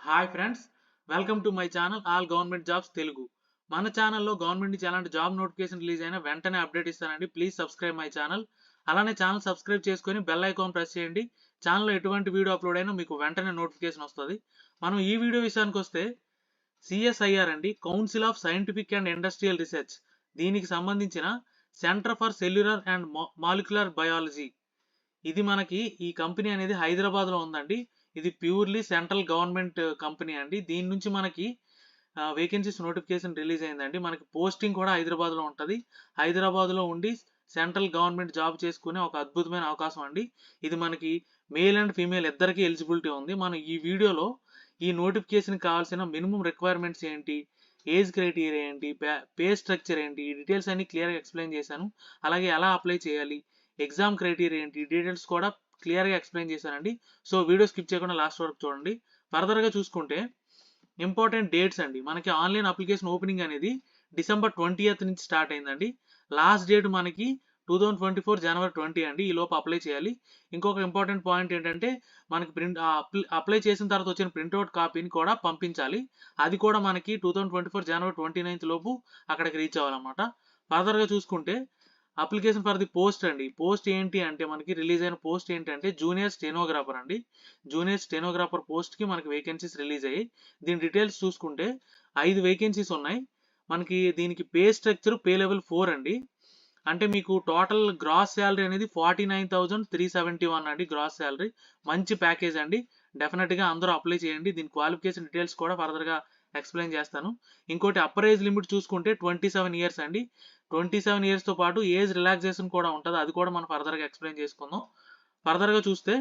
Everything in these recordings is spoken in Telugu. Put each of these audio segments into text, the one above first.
Hi friends, welcome to my channel all government jobs Telugu. మన ఛానల్లో గవర్నమెంట్ నుంచి ఎలాంటి జాబ్ నోటిఫికేషన్ రిలీజ్ అయినా వెంటనే అప్డేట్ ఇస్తానండి. Please subscribe my channel. అలానే ఛానల్ సబ్స్క్రైబ్ చేసుకొని బెల్ ఐకాన్ ప్రెస్ చేయండి. ఛానల్లో ఎటువంటి వీడియో అప్లోడ్ అయినా మీకు వెంటనే నోటిఫికేషన్ వస్తుంది. మనం ఈ వీడియో విషయానికి వస్తే సిఎస్ఐఆర్ అండి, council of scientific and industrial research. దీనికి సంబంధించిన centre for cellular and molecular biology. ఇది మనకి ఈ కంపెనీ అనేది హైదరాబాద్ లో ఉందండి. ఇది ప్యూర్లీ సెంట్రల్ గవర్నమెంట్ కంపెనీ అండి. దీని నుంచి మనకి వేకెన్సీస్ నోటిఫికేషన్ రిలీజ్ అయిందండి. మనకి పోస్టింగ్ కూడా హైదరాబాద్ లో ఉంటుంది. హైదరాబాద్ లో ఉండి సెంట్రల్ గవర్నమెంట్ జాబ్ చేసుకునే ఒక అద్భుతమైన అవకాశం అండి. ఇది మనకి మేల్ అండ్ ఫీమేల్ ఇద్దరికి ఎలిజిబిలిటీ ఉంది. మనం ఈ వీడియోలో ఈ నోటిఫికేషన్ కావాల్సిన మినిమం రిక్వైర్మెంట్స్ ఏంటి, ఏజ్ క్రైటీరియా ఏంటి, పే స్ట్రక్చర్ ఏంటి, ఈ డీటెయిల్స్ అన్ని క్లియర్గా ఎక్స్ప్లెయిన్ చేశాను. అలాగే ఎలా అప్లై చేయాలి, ఎగ్జామ్ క్రైటీరియా ఏంటి, డీటెయిల్స్ కూడా క్లియర్గా ఎక్స్ప్లెయిన్ చేశానండి. సో వీడియో స్కిప్ చేయకుండా లాస్ట్ వరకు చూడండి. ఫర్దర్గా చూసుకుంటే ఇంపార్టెంట్ డేట్స్ అండి. మనకి ఆన్లైన్ అప్లికేషన్ ఓపెనింగ్ అనేది December 20th నుంచి స్టార్ట్ అయిందండి. లాస్ట్ డేట్ మనకి 2024 January 20 అండి. ఈ లోపు అప్లై చేయాలి. ఇంకొక ఇంపార్టెంట్ పాయింట్ ఏంటంటే మనకి అప్లై చేసిన తర్వాత వచ్చిన ప్రింట్అవుట్ కాపీని కూడా పంపించాలి. అది కూడా మనకి 2024 January 29 లోపు అక్కడికి రీచ్ అవ్వాలన్నమాట. ఫర్దర్గా చూసుకుంటే అప్లికేషన్ ఫర్ ది పోస్ట్ అండి. పోస్ట్ ఏంటి అంటే మనకి రిలీజ్ అయిన పోస్ట్ ఏంటంటే జూనియర్ స్టెనోగ్రాఫర్ అండి. జూనియర్ స్టెనోగ్రాఫర్ పోస్ట్కి మనకి వేకెన్సీస్ రిలీజ్ అయ్యాయి. దీని డీటెయిల్స్ చూసుకుంటే 5 వేకెన్సీస్ ఉన్నాయి. మనకి దీనికి పే స్ట్రక్చర్ పే లెవెల్ 4 అండి. అంటే మీకు టోటల్ గ్రాస్ శాలరీ అనేది 49,371 అండి. గ్రాస్ శాలరీ మంచి ప్యాకేజ్ అండి. డెఫినెట్గా అందరూ అప్లై చేయండి. దీని క్వాలిఫికేషన్ డీటెయిల్స్ కూడా ఫర్దర్గా ఎక్స్ప్లెయిన్ చేస్తాను. ఇంకోటి అప్పర్ ఏజ్ లిమిట్ చూసుకుంటే 27 ఇయర్స్ అండి. 27 ఇయర్స్తో పాటు ఏజ్ రిలాక్సేషన్ కూడా ఉంటుంది. అది కూడా మనం ఫర్దర్గా ఎక్స్ప్లెయిన్ చేసుకుందాం. ఫర్దర్గా చూస్తే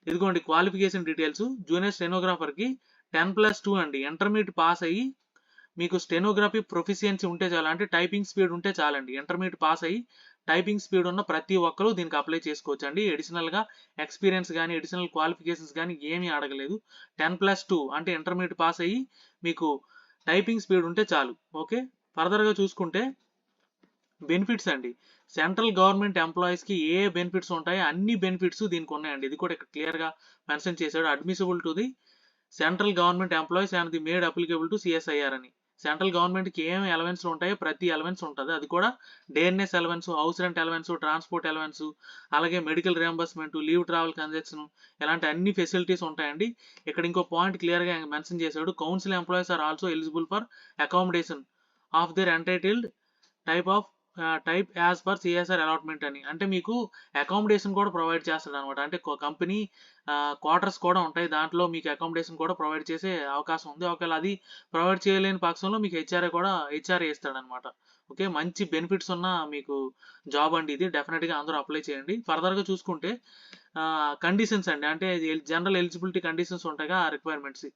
ఇదిగోండి క్వాలిఫికేషన్ డీటెయిల్స్. జూనియర్ స్టెనోగ్రాఫర్కి 10+2 అండి. ఇంటర్మీడియట్ పాస్ అయ్యి మీకు స్టెనోగ్రఫీ ప్రొఫిషియన్సీ ఉంటే చాలు, అంటే టైపింగ్ స్పీడ్ ఉంటే చాలండి. ఇంటర్మీడియట్ పాస్ అయ్యి టైపింగ్ స్పీడ్ ఉన్న ప్రతి ఒక్కరూ దీనికి అప్లై చేసుకోవచ్చు అండి. అడిషనల్గా ఎక్స్పీరియన్స్ కానీ అడిషనల్ క్వాలిఫికేషన్స్ కానీ ఏమీ అడగలేదు. 10+2 అంటే ఇంటర్మీడియట్ పాస్ అయ్యి మీకు టైపింగ్ స్పీడ్ ఉంటే చాలు. ఓకే, ఫర్దర్గా చూసుకుంటే బెనిఫిట్స్ అండి. సెంట్రల్ గవర్నమెంట్ ఎంప్లాయీస్కి ఏ బెనిఫిట్స్ ఉంటాయో అన్ని బెనిఫిట్స్ దీనికి ఉన్నాయండి. ఇది కూడా ఇక్కడ క్లియర్గా మెన్షన్ చేశాడు. Admissible to the central government employees and the made applicable to CSIR అని. సెంట్రల్ గవర్నమెంట్కి ఏమేమి అలవెన్స్ ఉంటాయో ప్రతి అలవెన్స్ ఉంటుంది. అది కూడా డేఎన్ఎస్ allowance, house rent allowance, transport allowance, అలాగే medical reimbursement, leave travel concession, ఇలాంటి అన్ని ఫెసిలిటీస్ ఉంటాయండి. ఇక్కడ ఇంకో పాయింట్ క్లియర్గా మెన్షన్ చేశాడు. Council employees are also eligible for accommodation of their entitled type as per CSR allotment అని. అంటే మీకు అకామిడేషన్ కూడా ప్రొవైడ్ చేస్తాడు అనమాట. అంటే కంపెనీ క్వార్టర్స్ కూడా ఉంటాయి. దాంట్లో మీకు అకామిడేషన్ కూడా ప్రొవైడ్ చేసే అవకాశం ఉంది. ఒకవేళ అది ప్రొవైడ్ చేయలేని పక్షంలో మీకు హెచ్ఆర్ఏ ఇస్తాడు అనమాట. ఓకే, మంచి బెనిఫిట్స్ ఉన్న మీకు జాబ్ అండి ఇది. డెఫినెట్గా అందరూ అప్లై చేయండి. ఫర్దర్గా చూసుకుంటే కండిషన్స్ అండి, అంటే జనరల్ ఎలిజిబిలిటీ కండిషన్స్ ఉంటాయిగా ఆ రిక్వైర్మెంట్స్.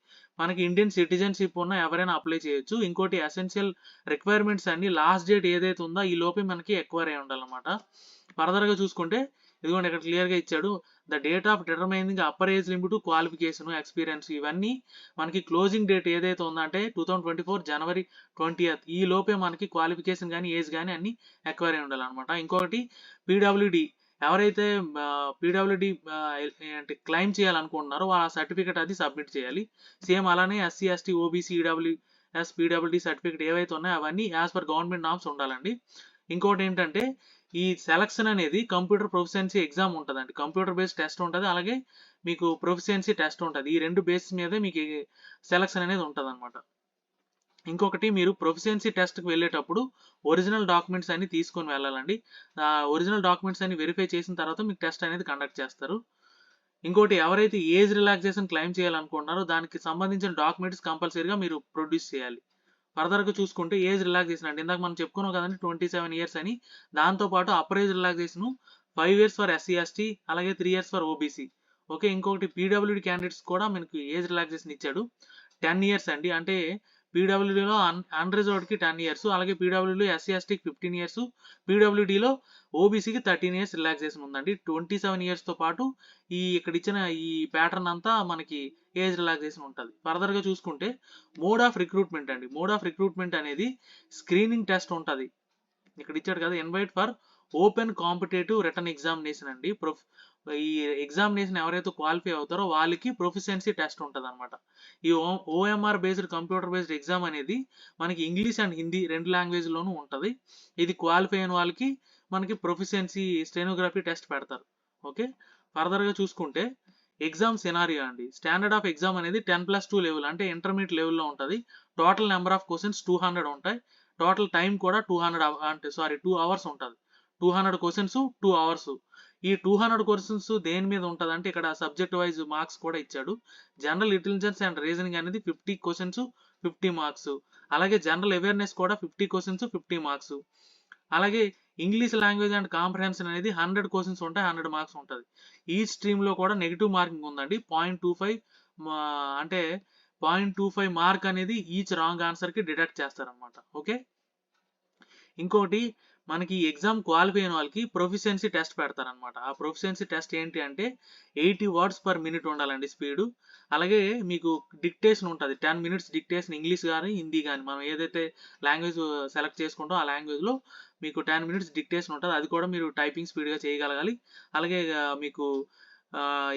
మనకి ఇండియన్ సిటిజన్షిప్ ఉన్న ఎవరైనా అప్లై చేయొచ్చు. ఇంకోటి ఎసెన్షియల్ రిక్వైర్మెంట్స్ అన్ని లాస్ట్ డేట్ ఏదైతే ఉందో ఈ లోపే మనకి ఎక్వైర్ అయి ఉండాలన్నమాట. ఫర్దర్గా చూసుకుంటే ఇదిగోండి ఇక్కడ క్లియర్గా ఇచ్చాడు. The date of determining upper age limit, qualification, experience ఇవన్నీ మనకి క్లోజింగ్ డేట్ ఏదైతే ఉందంటే 2024 January 20th ఈ లోపే మనకి క్వాలిఫికేషన్ కానీ ఏజ్ కానీ అన్ని ఎక్వైర్ అయి ఉండాలన్నమాట. ఇంకొకటి పీడబ్ల్యూడి, ఎవరైతే పీడబ్ల్యూడి అంటే క్లెయిమ్ చేయాలనుకుంటున్నారో వాళ్ళ సర్టిఫికేట్ అది సబ్మిట్ చేయాలి. సేమ్ అలానే SC, ST, OBC, EWS, PWD certificate ఏవైతే ఉన్నాయో అవన్నీ యాజ్ పర్ గవర్నమెంట్ నామ్స్ ఉండాలండి. ఇంకోటి ఏంటంటే ఈ సెలక్షన్ అనేది కంప్యూటర్ ప్రొఫిషియన్సీ ఎగ్జామ్ ఉంటుందండి. కంప్యూటర్ బేస్డ్ టెస్ట్ ఉంటుంది, అలాగే మీకు ప్రొఫిషియన్సీ టెస్ట్ ఉంటుంది. ఈ రెండు బేస్ మీదే మీకు సెలక్షన్ అనేది ఉంటుంది అనమాట. ఇంకొకటి, మీరు ప్రొఫిషియన్సీ టెస్ట్కి వెళ్ళేటప్పుడు ఒరిజినల్ డాక్యుమెంట్స్ అన్ని తీసుకొని వెళ్ళాలండి. ఒరిజినల్ డాక్యుమెంట్స్ అన్ని వెరిఫై చేసిన తర్వాత మీకు టెస్ట్ అనేది కండక్ట్ చేస్తారు. ఇంకోటి, ఎవరైతే ఏజ్ రిలాక్సేషన్ క్లెయిమ్ చేయాలనుకుంటున్నారో దానికి సంబంధించిన డాక్యుమెంట్స్ కంపల్సరీగా మీరు ప్రొడ్యూస్ చేయాలి. ఫర్దర్గా చూసుకుంటే ఏజ్ రిలాక్సేషన్ అంటే ఇందాక మనం చెప్పుకున్నాం కదండి 27 ఇయర్స్ అని. దాంతోపాటు upper age relaxation 5 years for SC, ST, అలాగే 3 years ఫర్ ఓబీసీ. ఓకే, ఇంకొకటి పీడబ్ల్యూడి క్యాండిడేట్స్ కూడా మనకి ఏజ్ రిలాక్సేషన్ ఇచ్చాడు. 10 years అండి. అంటే పీడబ్ల్యూడీలో అన్రిజర్వ్డ్కి 10 years, అలాగే పీడబ్ల్యూడీలో ఎస్సీ, ఎస్టీకి 15 years, పీడబ్ల్యూడీలో ఓబీసీకి 13 years రిలాక్సేషన్ ఉందండి. 27 yearsతో పాటు ఇక్కడ ఇచ్చిన ఈ ప్యాటర్న్ అంతా మనకి ఏజ్ రిలాక్సేషన్ ఉంటుంది. ఫర్దర్గా చూసుకుంటే మోడ్ ఆఫ్ రిక్రూట్మెంట్ అండి. మోడ్ ఆఫ్ రిక్రూట్మెంట్ అనేది స్క్రీనింగ్ టెస్ట్ ఉంటుంది. ఇక్కడ ఇచ్చాడు కదా, invite for open competitive written examination అండి. ఈ ఎగ్జామినేషన్ ఎవరైతే క్వాలిఫై అవుతారో వాళ్ళకి ప్రొఫిషియన్సీ టెస్ట్ ఉంటదన్నమాట. ఈ OMR based computer based exam అనేది మనకి ఇంగ్లీష్ అండ్ హిందీ 2 లాంగ్వేజ్‌లోనూ ఉంటది. ఇది క్వాలిఫై అయిన వాళ్ళకి మనకి ప్రొఫిషియన్సీ స్టెనోగ్రఫీ టెస్ట్ పెడతారు. ఓకే. ఫర్దర్‌గా చూసుకుంటే ఎగ్జామ్ సినారియో అండి. స్టాండర్డ్ ఆఫ్ ఎగ్జామ్ అనేది 10+2 లెవెల్ అంటే ఇంటర్మీడియేట్ లెవెల్‌లో ఉంటది. టోటల్ నెంబర్ ఆఫ్ క్వెషన్స్ 200 ఉంటాయి. టోటల్ టైం కూడా 2 అవర్స్ ఉంటది. 200 క్వెషన్స్ 2 అవర్స్. ఈ 200 క్వెషన్స్ దేని మీద ఉంటదంటే ఇక్కడ సబ్జెక్ట్ వైజ్ మార్క్స్ కూడా ఇచ్చాడు. జనరల్ ఇంటెలిజెన్స్ అండ్ రీజనింగ్ అనేది 50 క్వెషన్స్ 50 మార్క్స్. అలాగే జనరల్ అవేర్‌నెస్ కూడా 50 క్వెషన్స్ 50 మార్క్స్. అలాగే ఇంగ్లీష్ లాంగ్వేజ్ అండ్ కాంప్రహెన్షన్ అనేది 100 క్వెషన్స్ ఉంటాయి. 100 మార్క్స్ ఉంటది. ఈ స్ట్రీమ్‌లో కూడా నెగెటివ్ మార్కింగ్ ఉందండి. 0.25 అంటే 0.25 మార్క్ అనేది ఈచ్ రాంగ్ ఆన్సర్‌కి డిడక్ట్ చేస్తారనమాట. ఓకే. ఇంకోటి మనకి ఈ ఎగ్జామ్ క్వాలిఫై అయిన వాళ్ళకి ప్రొఫిషియన్సీ టెస్ట్ పెడతారనమాట. ఆ ప్రొఫిషియన్సీ టెస్ట్ ఏంటి అంటే 80 వర్డ్స్ పర్ మినిట్ ఉండాలండి స్పీడు. అలాగే మీకు డిక్టేషన్ ఉంటది. 10 మినిట్స్ డిక్టేషన్ ఇంగ్లీష్ గాని, హిందీ గాని మనం ఏదైతే లాంగ్వేజ్ సెలెక్ట్ చేసుకుంటామో ఆ లాంగ్వేజ్‌లో మీకు 10 మినిట్స్ డిక్టేషన్ ఉంటది. అది కూడా మీరు టైపింగ్ స్పీడ్‌గా చేయగలగాలి. అలాగే మీకు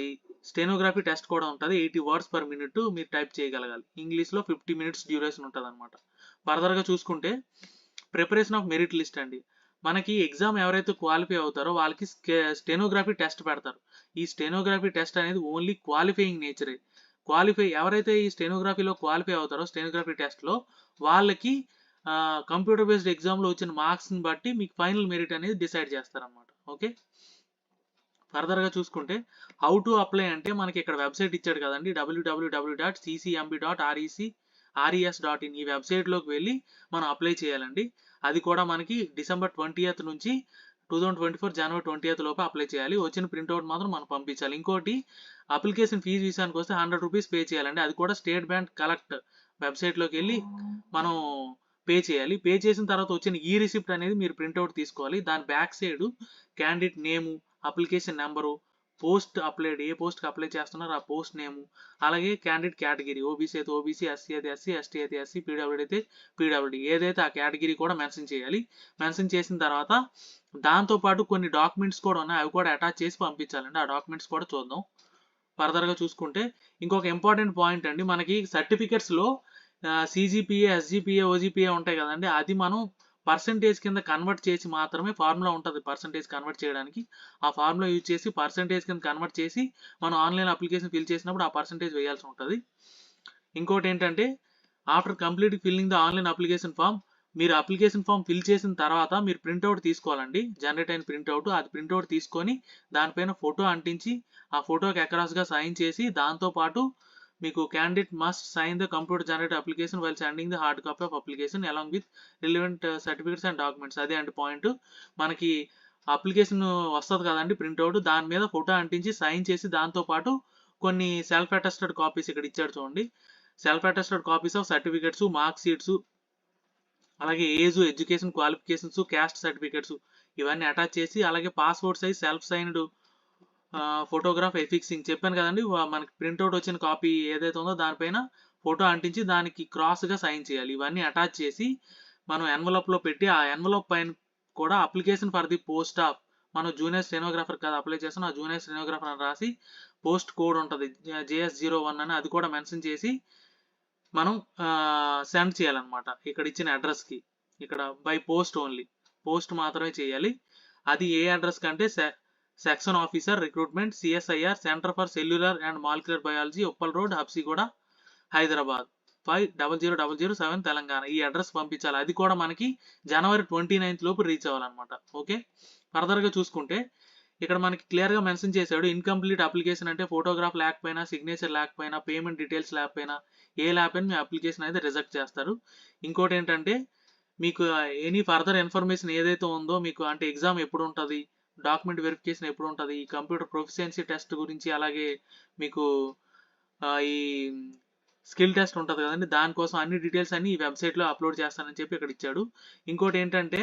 ఈ స్టెనోగ్రఫీ టెస్ట్ కూడా ఉంటది. 80 వర్డ్స్ పర్ మినిట్ మీరు టైప్ చేయగలగాలి. ఇంగ్లీష్‌లో 50 మినిట్స్ డ్యూరేషన్ ఉంటదనమాట. ఫర్దర్‌గా చూసుకుంటే ప్రిపరేషన్ ఆఫ్ మెరిట్ లిస్ట్ అండి. మనకి ఎగ్జామ్ ఎవరైతే క్వాలిఫై అవుతారో వాళ్ళకి స్టెనోగ్రఫీ టెస్ట్ పెడతారు. ఈ స్టెనోగ్రఫీ టెస్ట్ అనేది ఓన్లీ క్వాలిఫైయింగ్ నేచరే. ఎవరైతే ఈ స్టెనోగ్రఫీలో క్వాలిఫై అవుతారో స్టెనోగ్రఫీ టెస్ట్‌లో వాళ్ళకి కంప్యూటర్ బేస్డ్ ఎగ్జామ్‌లో వచ్చిన మార్క్స్‌ని బట్టి మీకు ఫైనల్ మెరిట్ అనేది డిసైడ్ చేస్తారనమాట. ఓకే. ఫర్దర్‌గా చూసుకుంటే హౌ టు అప్లై అంటే మనకి ఇక్కడ వెబ్‌సైట్ ఇచ్చాడు కదండీ www.ccmb.res.in ఈ వెబ్‌సైట్‌లోకి వెళ్లి మనం అప్లై చేయాలండి. అది కూడా మనకి డిసెంబర్ 20th నుంచి 2024 జనవరి 20th లోపు అప్లై చేయాలి. వచ్చిన ప్రింట్‌ఔట్ మాత్రం మనం పంపించాలి. ఇంకోటి అప్లికేషన్ ఫీజు విషయానికి వస్తే రూ. 100 పే చేయాలండి. అది కూడా స్టేట్ బ్యాంక్ కలెక్ట్ వెబ్‌సైట్‌లోకి వెళ్లి మనం పే చేయాలి. పే చేసిన తర్వాత వచ్చిన ఈ రిసిప్ట్ అనేది మీరు ప్రింట్‌ఔట్ తీసుకోవాలి. దాని back side candidate name, application number, post applied ఏ పోస్ట్‌కి అప్లై చేస్తున్నారో ఆ పోస్ట్ నేము, అలాగే క్యాండిడేట్ కేటగిరీ ఓబీసీ అయితే ఓబీసీ, ఎస్సీ అయితే ఎస్సీ, ఎస్టీ అయితే ఎస్సీ, పీడబ్ల్యూడీ అయితే పీడబ్ల్యూడీ ఏదైతే ఆ కేటగిరీ కూడా మెన్షన్ చేయాలి. మెన్షన్ చేసిన తర్వాత దాంతో పాటు కొన్ని డాక్యుమెంట్స్ కూడా ఉన్నాయి. అవి కూడా అటాచ్ చేసి పంపించాలండి. ఆ డాక్యుమెంట్స్ కూడా చూద్దాం. ఫర్దర్‌గా చూసుకుంటే ఇంకొక ఇంపార్టెంట్ పాయింట్ అండి. మనకి సర్టిఫికెట్స్‌లో సీజీపీఏ, ఎస్జీపీఏ, ఓజీపీఏ ఉంటాయి కదండీ! అది మనం పర్సెంటేజ్ కింద కన్వర్ట్ చేసి మాత్రమే ఫార్ములా ఉంటది పర్సెంటేజ్ కన్వర్ట్ చేయడానికి. ఆ ఫార్ములా యూజ్ చేసి పర్సెంటేజ్ కింద కన్వర్ట్ చేసి మనం ఆన్‌లైన్ అప్లికేషన్ ఫిల్ చేసినప్పుడు ఆ పర్సెంటేజ్ వేయాల్సి ఉంటది. ఇంకోటేంటంటే after complete filling the online application form మీరు అప్లికేషన్ ఫార్మ్ ఫిల్ చేసిన తర్వాత మీరు ప్రింట్‌ఔట్ తీసుకోవాలండి. జనరేట్ అయిన ప్రింట్‌ఔట్. అది ప్రింట్‌ఔట్ తీసుకొని దానిపైన ఫోటో అంటించి ఆ ఫోటోకి అక్రాస్‌గా సైన్ చేసి దాంతో పాటు మీకు candidate must sign the computer generated application while sending the hard copy of application along with relevant certificates and documents. అదే అండి పాయింట్. మనకి అప్లికేషన్ వస్తది కదండీ ప్రింట్‌ఔట్. దాని మీద ఫోటో అంటించి సైన్ చేసి దాంతో పాటు కొన్ని సెల్ఫ్ అటెస్టెడ్ కాపీస్ ఇక్కడ ఇచ్చాడు చూడండి. Self attested copies of certificates, mark sheets, అలాగే age, education qualifications, caste certificates ఇవన్నీ అటాచ్ చేసి అలాగే passport size self signed photograph affixing చెప్పాను కదండీ! మనకి ప్రింట్‌ఔట్ వచ్చిన కాపీ ఏదైతే ఉందో దానిపైన ఫోటో అంటించి దానికి క్రాస్‌గా సైన్ చేయాలి. ఇవన్నీ అటాచ్ చేసి మనం ఎన్వలప్‌లో పెట్టి ఆ ఎన్వలప్ పైన కూడా application for the post of మనం జూనియర్ స్టెనోగ్రాఫర్ కదా అప్లై చేస్తాం. ఆ జూనియర్ స్టెనోగ్రాఫర్ అని రాసి పోస్ట్ కోడ్ ఉంటది. JS01 అని అది కూడా మెన్షన్ చేసి మనం సెండ్ చేయాలన్నమాట. ఇక్కడ ఇచ్చిన అడ్రస్‌కి. ఇక్కడ బై పోస్ట్ ఓన్లీ. పోస్ట్ మాత్రమే చేయాలి. అది ఏ అడ్రస్ కంటే section officer recruitment CSIR centre for cellular and molecular biology Uppal road Habsiguda Hyderabad 500007 Telangana. ఈ అడ్రస్ పంపించాలి. అది కూడా మనకి జనవరి 29th లోపు రీచ్ అవ్వాలన్నమాట. ఓకే. ఫర్దర్‌గా చూసుకుంటే ఇక్కడ మనకి క్లియర్‌గా మెన్షన్ చేశాడు. ఇన్‌కంప్లీట్ అప్లికేషన్ అంటే ఫోటోగ్రాఫ్ లేకపోయినా, సిగ్నేచర్ లేకపోయినా, పేమెంట్ డీటెయిల్స్ లేకపోయినా, ఏ లేకపోయినా మీ అప్లికేషన్ అయితే రిజెక్ట్ చేస్తారు. ఇంకోటేంటంటే మీకు ఎనీ ఫర్దర్ ఇన్ఫర్మేషన్ ఏదైతే ఉందో మీకు అంటే ఎగ్జామ్ ఎప్పుడు ఉంటది, డాక్యుమెంట్ వెరిఫికేషన్ ఎప్పుడు ఉంటది, ఈ కంప్యూటర్ ప్రొఫిషియన్సీ టెస్ట్ గురించి అలాగే మీకు ఈ స్కిల్ టెస్ట్ ఉంటది కదండీ! దానికోసం అన్ని డీటెయిల్స్ అన్ని ఈ వెబ్‌సైట్‌లో అప్‌లోడ్ చేస్తానని చెప్పి ఇక్కడ ఇచ్చాడు. ఇంకోటేంటంటే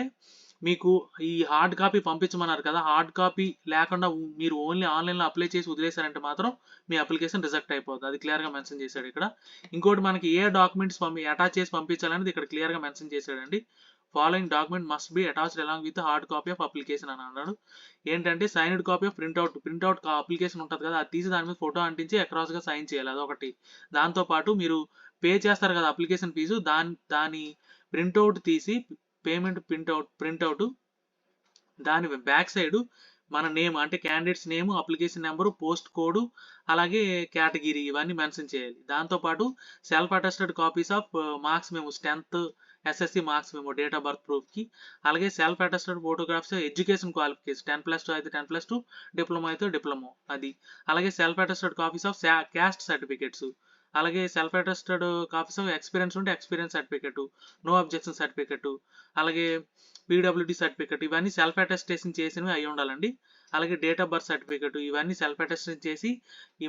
మీకు ఈ హార్డ్ కాపీ పంపించమన్నారు కదా! హార్డ్ కాపీ లేకుండా మీరు ఓన్లీ ఆన్‌లైన్‌లో అప్లై చేసి వదిలేసారంటే మాత్రం మీ అప్లికేషన్ రిజెక్ట్ అయిపోద్ది. అది క్లియర్‌గా మెన్షన్ చేశాడు ఇక్కడ. ఇంకోటి మనకి ఏ డాక్యుమెంట్స్ అటాచ్ చేసి పంపించాలనేది ఇక్కడ క్లియర్‌గా మెన్షన్ చేశాడండి. Following document must be attached along with hard copy of application అని అన్నాడు. ఏంటంటే signed copy of printout application ఉంటుంది కదా, అది తీసి దాని మీద ఫోటో అంటించి అక్రాస్గా సైన్ చేయాలి, అదొకటి. దాంతోపాటు మీరు పే చేస్తారు కదా అప్లికేషన్ ఫీజు, దాని ప్రింట్అవుట్ తీసి పేమెంట్ ప్రింట్అవుట్ దాని బ్యాక్ సైడ్ మన నేమ్ అంటే candidates name, application number, post code, అలాగే కేటగిరీ ఇవన్నీ మెన్షన్ చేయాలి. దాంతోపాటు self attested copies of marks memos, 10th SSC marks memo, date of birth ప్రూఫ్కి. అలాగే self attested photographs education qualification, 10+2 అయితే 10+2, డిప్లొమా అయితే డిప్లొమా అది. అలాగే self attested copies of caste certificates, అలాగే self attested copies of experience ఉంటే experience certificate, no objection certificate, అలాగే పీడబ్ల్యూడి సర్టిఫికెట్, ఇవన్నీ సెల్ఫ్ అటెస్టేషన్ చేసినవి అయి ఉండాలండి. అలాగే డేట్ ఆఫ్ బర్త్ సర్టిఫికెట్, ఇవన్నీ సెల్ఫ్ అటెస్టేషన్ చేసి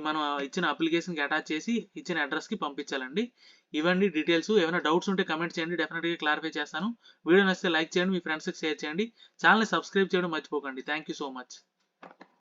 మనం ఇచ్చిన అప్లికేషన్కి అటాచ్ చేసి ఇచ్చిన అడ్రస్కి పంపించాలండి. ఇవన్నీ డీటెయిల్స్. ఏమైనా డౌట్స్ ఉంటే కమెంట్ చేయండి, డెఫినెట్గా క్లారిఫై చేస్తాను. వీడియో నచ్చితే లైక్ చేయండి, మీ ఫ్రెండ్స్కి షేర్ చేయండి, ఛానల్ని సబ్స్క్రైబ్ చేయడం మర్చిపోకండి. Thank you so much.